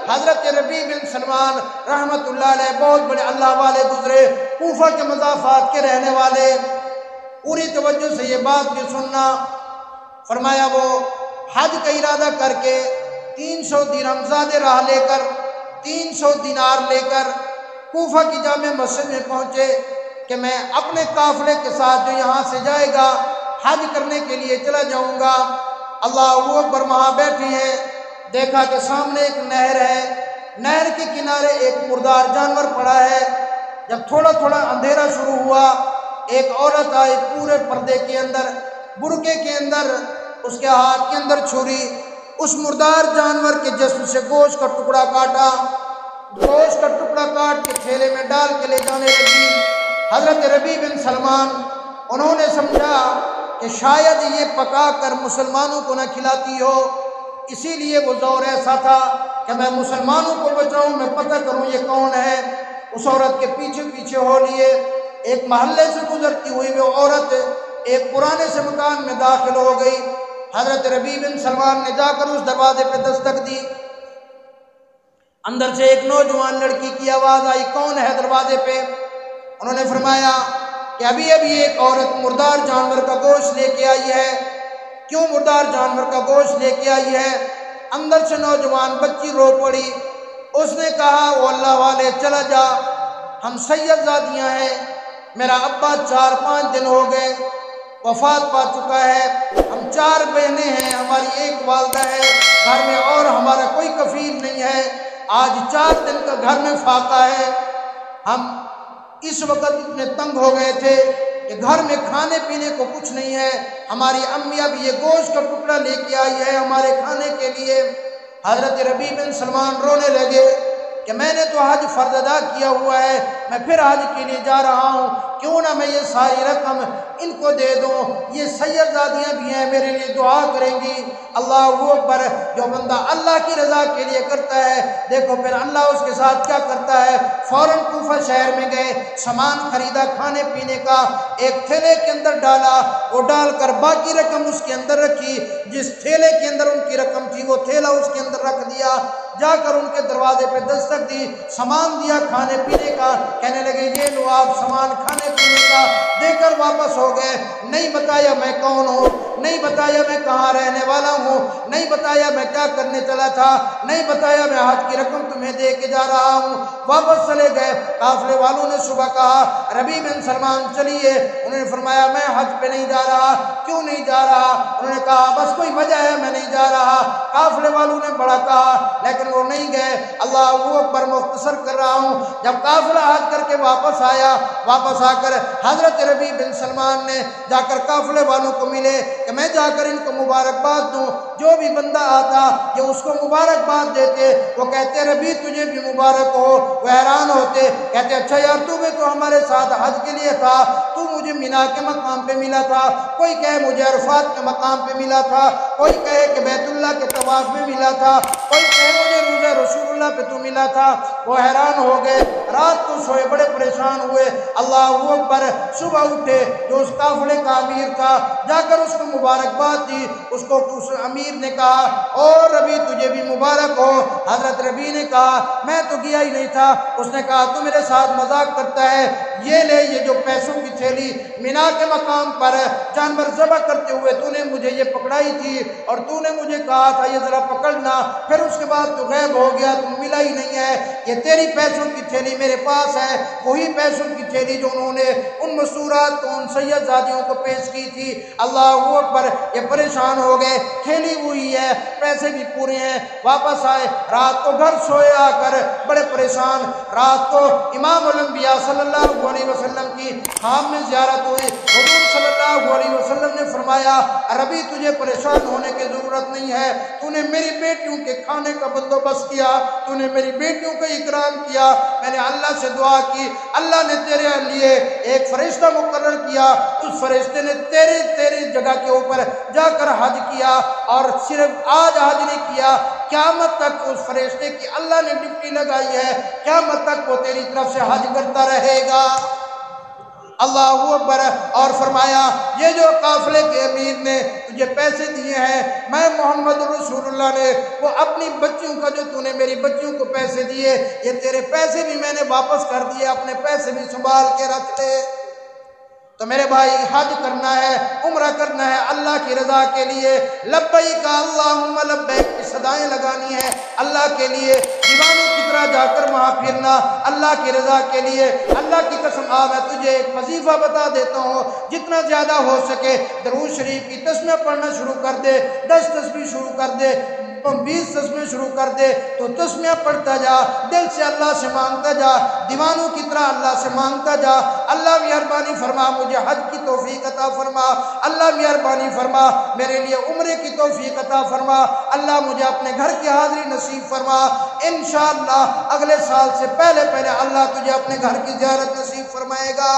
حضرت ربیع بن سلمان رحمت اللہ علیہ بہت بڑے اللہ والے گزرے، کوفہ کے مضافات کے رہنے والے، پوری توجہ سے یہ بات بھی سننا۔ فرمایا وہ حج کا ارادہ کر کے 300 درہم زیادہ راہ لے کر 300 دینار لے کر کوفہ کی جامع مسجد میں پہنچے کہ میں اپنے قافلے کے ساتھ جو یہاں سے جائے گا حج کرنے کے لیے چلا جاؤں گا۔ اللہ اکبر، وہاں بیٹھے ہیں، دیکھا کہ سامنے ایک نہر ہے، نہر کے کنارے ایک مردار جانور پڑا ہے۔ جب تھوڑا تھوڑا اندھیرا شروع ہوا، ایک عورت آئی پورے پردے کے اندر، برقعے کے اندر، اس کے ہاتھ کے اندر چھری، اس مردار جانور کے جسم سے گوشت کا ٹکڑا کاٹا، گوشت کا ٹکڑا کاٹ کے تھیلے میں ڈال کے لے جانے لگی۔ حضرت ربیع بن سلمان انہوں نے سمجھا کہ شاید یہ پکا کر مسلمانوں کو نہ کھلاتی ہو، اسی لیے وہ زور ایسا تھا کہ میں مسلمانوں کو بچاؤں، میں پتہ کروں یہ کون ہے۔ اس عورت کے پیچھے پیچھے ہو لیے، ایک محلے سے گزرتی ہوئی وہ عورت ایک پرانے سے مکان میں داخل ہو گئی۔ حضرت ربیع بن سلمان نے جا کر اس دروازے پہ دستک دی، اندر سے ایک نوجوان لڑکی کی آواز آئی، کون ہے دروازے پہ؟ انہوں نے فرمایا کہ ابھی ایک عورت مردار جانور کا گوشت لے کے آئی ہے۔ کیوں مردار جانور کا گوشت لے کے آئی ہے؟ اندر سے نوجوان بچی رو پڑی۔ اس نے کہا، وہ اللہ والے چلا جا، ہم سید زادیاں ہیں، میرا ابا 4-5 دن ہو گئے وفات پا چکا ہے، ہم 4 بہنیں ہیں، ہماری ایک والدہ ہے، گھر میں اور ہمارا کوئی کفیل نہیں ہے، آج 4 دن کا گھر میں فاقہ ہے، ہم اس وقت اتنے تنگ ہو گئے تھے کہ گھر میں کھانے پینے کو کچھ نہیں ہے، ہماری امی اب یہ گوشت کا ٹکڑا لے کے آئی ہے ہمارے کھانے کے لیے۔ حضرت ربیع بن سلمان رونے لگے کہ میں نے تو حج فرض ادا کیا ہوا ہے، میں پھر حج کے لیے جا رہا ہوں، کیوں نہ میں یہ ساری رقم ان کو دے دوں، یہ سید زادیاں بھی ہیں، میرے لیے دعا کریں گی۔ اللہ اکبر، جو بندہ اللہ کی رضا کے لیے کرتا ہے، دیکھو پھر اللہ اس کے ساتھ کیا کرتا ہے۔ فوراً کوفہ شہر میں گئے، سامان خریدا کھانے پینے کا، ایک تھیلے کے اندر ڈالا، وہ ڈال کر باقی رقم اس کے اندر رکھی، جس تھیلے کے اندر ان کی رقم تھی وہ تھیلا اس کے اندر رکھ دیا، جا کر ان کے دروازے پہ دستک دی، سامان دیا کھانے پینے کا، کہنے لگے یہ لو آپ سامان کھانے پینے کا، دے کر واپس ہو گئے۔ نہیں بتایا میں کون ہوں، نہیں بتایا میں کہاں رہنے والا ہوں، نہیں بتایا میں کیا کرنے چلا تھا، نہیں بتایا میں حج کی رقم تمہیں دے کے جا رہا ہوں، واپس چلے گئے۔ قافلے والوں نے صبح کہا ربیع بن سلمان چلیے، انہوں نے فرمایا میں حج پہ نہیں جا رہا۔ کیوں نہیں جا رہا؟ انہوں نے کہا بس کوئی وجہ ہے میں نہیں جا رہا۔ قافلے والوں نے بڑا کہا لیکن وہ نہیں گئے۔ اللہ اکبر، مختصر کر رہا ہوں، جب قافلہ حج کر کے واپس آیا، واپس آ کر حضرت ربیع بن سلمان نے جا کر قافلے والوں کو ملے کہ میں جا کر ان کو مبارکباد دوں، جو بھی بندہ آتا یہ اس کو مبارکباد دیتے، وہ کہتے ربیع تجھے بھی مبارک ہو، وہ حیران ہوتے، کہتے اچھا یار تو بھی تو ہمارے ساتھ حج کے لیے تھا، تو مجھے مینا کے مقام پہ ملا تھا، کوئی کہے مجھے عرفات کے مقام پہ ملا تھا، کوئی کہے کہ بیت اللہ کے طواف میں ملا تھا، کوئی کہے مجھے روزہ رسول اللہ پہ تو ملا تھا۔ وہ حیران ہو گئے، رات کو سوئے بڑے پریشان ہوئے۔ اللہ اکبر، صبح اٹھے، جو اس قافلے کا امیر تھا جا کر اس کو مبارکباد دی، اس کو اس امیر نے کہا اور ربیع تجھے بھی مبارک ہو۔ حضرت ربیع نے کہا میں تو گیا ہی نہیں تھا۔ اس نے کہا تو میرے ساتھ مذاق کرتا ہے، یہ لے یہ جو پیسوں کی تھیلی، مینا کے مقام پر جانور ذبح کرتے ہوئے تو نے مجھے یہ پکڑائی تھی اور تو نے مجھے کہا تھا یہ ذرا پکڑنا، پھر اس کے بعد تو غائب ہو گیا، تو ملا ہی نہیں ہے، یہ تیری پیسوں کی تھیلی میرے پاس ہے، وہی پیسوں کی تھیلی جو انہوں نے ان مسورات کو ان سید زادیوں کو پیش کی تھی۔ اللہ اکبر، یہ پریشان ہو گئے، تھیلی ہوئی ہے، پیسے بھی پورے ہیں، واپس آئے، رات کو گھر سوئے آ کر بڑے پریشان۔ رات کو امام الانبیاء صلی اللہ علیہ وسلم کی خام میں زیارت ہوئی، حضور صلی اللہ علیہ وسلم نے فرمایا ربیع تجھے پریشان ہونے کی ضرورت نہیں ہے، تو نے میری بیٹیوں کے کھانے کا بندوبست کیا، تو نے میری بیٹیوں کا اکرام کیا، میں نے اللہ سے دعا کی، اللہ نے تیرے لیے ایک فرشتہ مقرر کیا، اس فرشتے نے تیری جگہ کے اوپر جا کر حج کیا، اور صرف آج حج نہیں کیا، قیامت تک اس فرشتے کی اللہ نے ڈپٹی لگائی ہے، قیامت تک وہ تیری طرف سے حج کرتا رہے گا۔ اللہ اکبر۔ اور فرمایا یہ جو قافلے کے امیر نے تجھے پیسے دیے ہیں، میں محمد رسول اللہ نے وہ اپنی بچیوں کا جو تو نے میری بچیوں کو پیسے دیے، یہ تیرے پیسے بھی میں نے واپس کر دیے، اپنے پیسے بھی سنبھال کے رکھ لے۔ تو میرے بھائی حج کرنا ہے، عمرہ کرنا ہے اللہ کی رضا کے لیے، لبیک اللہم لبیک کی صدائیں لگانی ہے اللہ کے لیے، دیوانوں کی طرح جا کر وہاں پھرنا اللہ کی رضا کے لیے۔ اللہ کی قسم میں تجھے ایک وظیفہ بتا دیتا ہوں، جتنا زیادہ ہو سکے درود شریف کی تسبیح پڑھنا شروع کر دے، 10 تسبیح شروع کر دے، 20 تسبیح شروع کر دے، تو تسبیح پڑھتا جا، دل سے اللہ سے مانگتا جا، دیوانوں کی طرح اللہ سے مانگتا جا۔ اللہ مہربانی فرما مجھے حج کی توفیق عطا فرما، اللہ مہربانی فرما میرے لیے عمرے کی توفیق عطا فرما، اللہ مجھے اپنے گھر کی حاضری نصیب فرما۔ انشاءاللہ اگلے سال سے پہلے اللہ تجھے اپنے گھر کی زیارت نصیب فرمائے گا۔